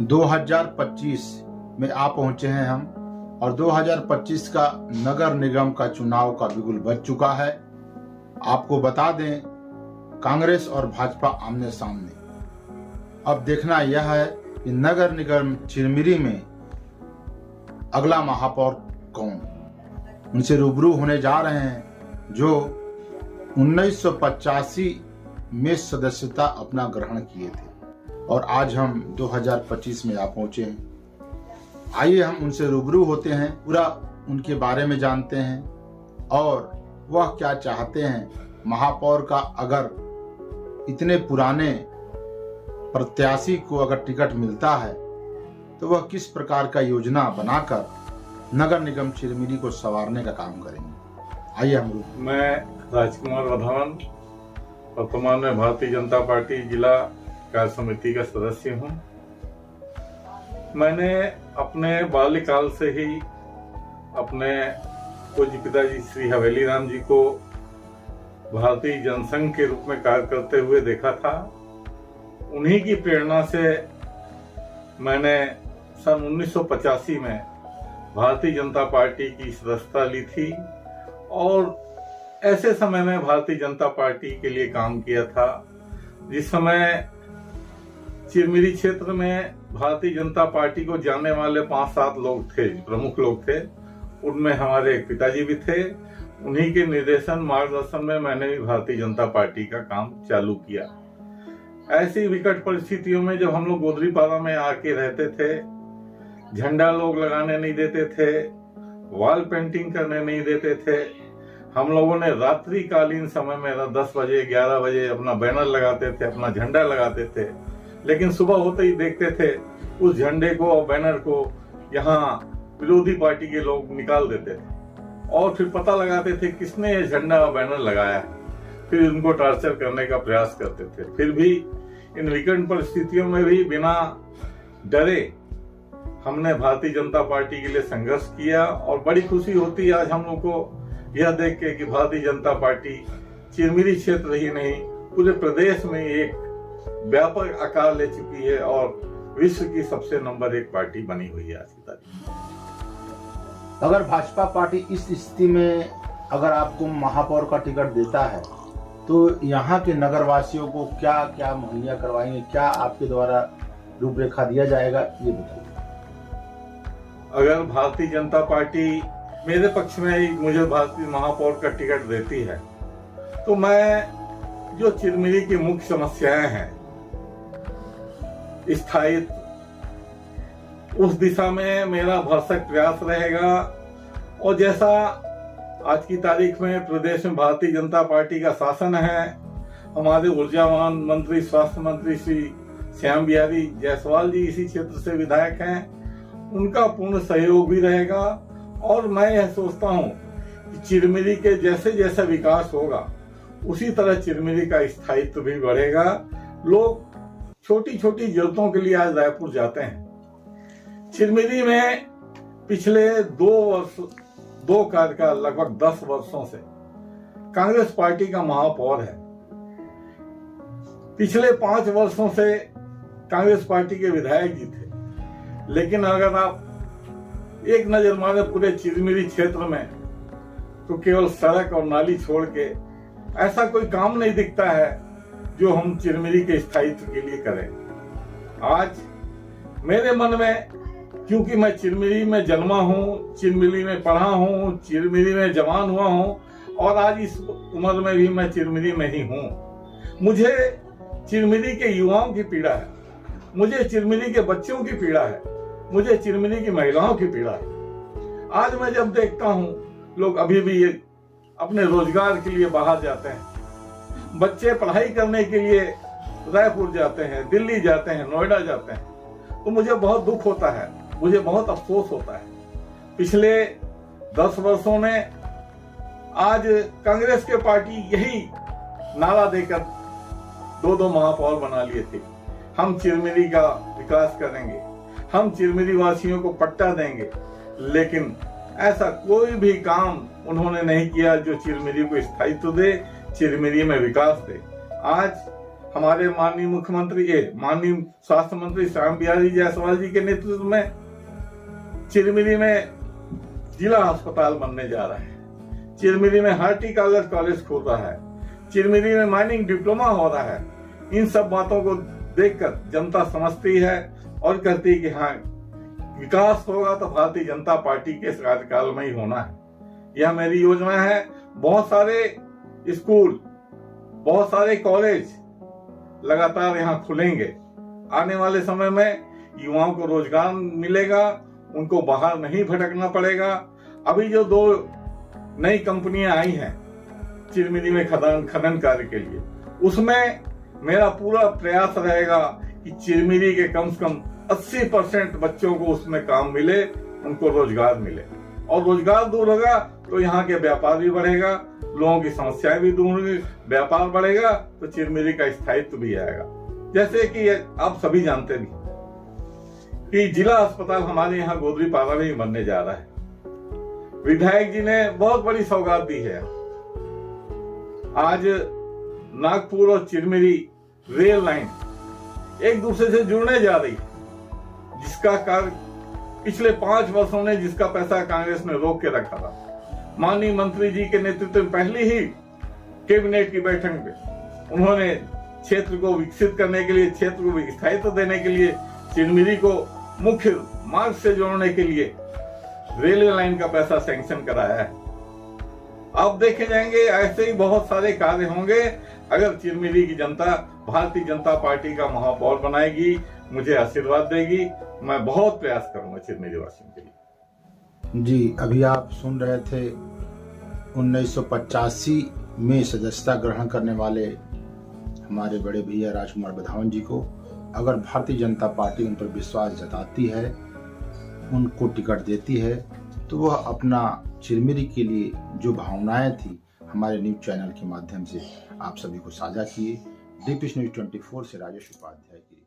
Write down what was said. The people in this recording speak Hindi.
2025 में आ पहुंचे हैं हम और 2025 का नगर निगम का चुनाव का बिगुल बज चुका है। आपको बता दें, कांग्रेस और भाजपा आमने सामने। अब देखना यह है कि नगर निगम चिरमिरी में अगला महापौर कौन। उनसे रूबरू होने जा रहे हैं जो 1985 में सदस्यता अपना ग्रहण किए थे और आज हम 2025 में आ पहुंचे हैं। आइए हम उनसे रूबरू होते हैं, पूरा उनके बारे में जानते हैं और वह क्या चाहते हैं। महापौर का अगर इतने पुराने प्रत्याशी को अगर टिकट मिलता है तो वह किस प्रकार का योजना बनाकर नगर निगम चिरमिरी को संवारने का काम करेंगे। आइए हम रूबरू। मैं राजकुमार वधावन, वर्तमान में भारतीय जनता पार्टी जिला कार्य समिति का सदस्य हूं। मैंने अपने बाल्यकाल से ही अपने पूज्य पिताजी श्री हवेली राम जी को भारतीय जनसंघ के रूप में कार्य करते हुए देखा था। उन्हीं की प्रेरणा से मैंने सन 1985 में भारतीय जनता पार्टी की सदस्यता ली थी और ऐसे समय में भारतीय जनता पार्टी के लिए काम किया था जिस समय चिरमिरी क्षेत्र में भारतीय जनता पार्टी को जानने वाले 5-7 लोग थे, प्रमुख लोग थे। उनमें हमारे एक पिताजी भी थे। उन्हीं के निर्देशन मार्गदर्शन में मैंने भी भारतीय जनता पार्टी का काम चालू किया। ऐसी विकट परिस्थितियों में जब हम लोग गोदरीपाड़ा में आके रहते थे, झंडा लोग लगाने नहीं देते थे, वॉल पेंटिंग करने नहीं देते थे। हम लोगों ने रात्रिकालीन समय में 10 बजे 11 बजे अपना बैनर लगाते थे, अपना झंडा लगाते थे, लेकिन सुबह होते ही देखते थे उस झंडे को और बैनर को यहाँ विरोधी पार्टी के लोग निकाल देते थे और फिर पता लगाते थे किसने ये झंडा और बैनर लगाया। फिर उनको टॉर्चर करने का प्रयास करते थे। फिर भी इन विकट परिस्थितियों में भी बिना डरे हमने भारतीय जनता पार्टी के लिए संघर्ष किया और बड़ी खुशी होती है आज हम लोग को यह देख के कि भारतीय जनता पार्टी चिरमिरी क्षेत्र ही नहीं पूरे प्रदेश में एक व्यापक आकार ले चुकी है और विश्व की सबसे नंबर 1 पार्टी बनी हुई है आज की तारीख। अगर भाजपा पार्टी इस स्थिति में अगर आपको महापौर का टिकट देता है तो यहाँ के नगरवासियों को क्या क्या मुहैया करवाएंगे, क्या आपके द्वारा रूपरेखा दिया जाएगा, ये बताइए। अगर भारतीय जनता पार्टी मेरे पक्ष में मुझे भारतीय महापौर का टिकट देती है तो मैं जो चिरमिरी की मुख्य समस्याएं हैं, स्थायित्व, उस दिशा में मेरा भरसक प्रयास रहेगा। और जैसा आज की तारीख में प्रदेश में भारतीय जनता पार्टी का शासन है, हमारे ऊर्जावान मंत्री स्वास्थ्य मंत्री श्री श्याम बिहारी जायसवाल जी इसी क्षेत्र से विधायक हैं, उनका पूर्ण सहयोग भी रहेगा। और मैं यह सोचता हूं कि चिरमिरी के जैसे जैसा विकास होगा उसी तरह चिरमिरी का स्थायित्व भी बढ़ेगा। लोग छोटी छोटी जरूरतों के लिए आज रायपुर जाते हैं। चिरमिरी में पिछले 2 कार्यकाल लगभग 10 वर्षों से कांग्रेस पार्टी का महापौर है। पिछले 5 वर्षों से कांग्रेस पार्टी के विधायक जी थे। लेकिन अगर आप एक नजर मारे पूरे चिरमिरी क्षेत्र में तो केवल सड़क और नाली छोड़ के ऐसा कोई काम नहीं दिखता है जो हम चिरमिरी के स्थायित्व के लिए करें। आज मेरे मन में, क्योंकि मैं चिरमिरी में जन्मा हूँ, चिरमिरी में पढ़ा हूँ, चिरमिरी में जवान हुआ हूँ और आज इस उम्र में भी मैं चिरमिरी में ही हूँ, मुझे चिरमिरी के युवाओं की पीड़ा है, मुझे चिरमिरी के बच्चों की पीड़ा है, मुझे चिरमिरी की महिलाओं की पीड़ा है। आज मैं जब देखता हूँ लोग अभी भी अपने रोजगार के लिए बाहर जाते हैं, बच्चे पढ़ाई करने के लिए रायपुर जाते हैं, दिल्ली जाते हैं, नोएडा जाते हैं, तो मुझे बहुत दुख होता है, मुझे बहुत अफसोस होता है। पिछले 10 वर्षों में आज कांग्रेस के पार्टी यही नारा देकर 2 महापौर बना लिए थे, हम चिरमिरी का विकास करेंगे, हम चिरमिरी वासियों को पट्टा देंगे, लेकिन ऐसा कोई भी काम उन्होंने नहीं किया जो चिरमिरी को स्थायित्व दे, चिरमिरी में विकास दे। आज हमारे माननीय स्वास्थ्य मंत्री श्याम बिहारी जायसवाल जी के नेतृत्व में चिरमिरी में जिला अस्पताल बनने जा रहा है। चिरमिरी में हार्टिकल्चर कॉलेज खुल रहा है। चिरमिरी में माइनिंग डिप्लोमा हो रहा है। इन सब बातों को देखकर जनता समझती है और कहती है कि हाँ, विकास होगा तो भारतीय जनता पार्टी के कार्यकाल में ही होना है। यह मेरी योजना है। बहुत सारे स्कूल, बहुत सारे कॉलेज लगातार यहाँ खुलेंगे। आने वाले समय में युवाओं को रोजगार मिलेगा, उनको बाहर नहीं भटकना पड़ेगा। अभी जो 2 नई कंपनियां आई हैं चिरमिरी में खनन कार्य के लिए, उसमें मेरा पूरा प्रयास रहेगा कि चिरमिरी के कम से कम 80% बच्चों को उसमें काम मिले, उनको रोजगार मिले। और रोजगार दूर होगा तो यहाँ के व्यापार भी बढ़ेगा, लोगों की समस्याएं भी दूर होंगी, व्यापार बढ़ेगा तो चिरमिरी का स्थायित्व भी आएगा। जैसे कि आप सभी जानते भी कि जिला अस्पताल हमारे यहाँ गोदरीपाड़ा में ही बनने जा रहा है। विधायक जी ने बहुत बड़ी सौगात दी है। आज नागपुर और चिरमिरी रेल लाइन एक दूसरे से जुड़ने जा रही है, जिसका कार्य पिछले 5 वर्षों ने, जिसका पैसा कांग्रेस ने रोक के रखा था। माननीय मंत्री जी के नेतृत्व में पहली ही कैबिनेट की बैठक में उन्होंने क्षेत्र को विकसित करने के लिए, क्षेत्र को स्थायित्व देने के लिए, चिरमिरी को मुख्य मार्ग से जोड़ने के लिए रेलवे लाइन का पैसा सैंक्शन कराया है। अब देखे जाएंगे ऐसे ही बहुत सारे कार्य होंगे अगर चिरमिरी की जनता भारतीय जनता पार्टी का महापौर बनाएगी, मुझे आशीर्वाद देगी। मैं बहुत प्रयास करूंगा चिरमिरी वासियों के लिए। जी, अभी आप सुन रहे थे 1985 में सदस्यता ग्रहण करने वाले हमारे बड़े भैया राजकुमार बधावन जी को। अगर भारतीय जनता पार्टी उन पर विश्वास जताती है, उनको टिकट देती है, तो वह अपना चिरमिरी के लिए जो भावनाएं थी हमारे न्यूज चैनल के माध्यम से आप सभी को साझा किए। डीपीएस न्यूज 24 से राजेश उपाध्याय की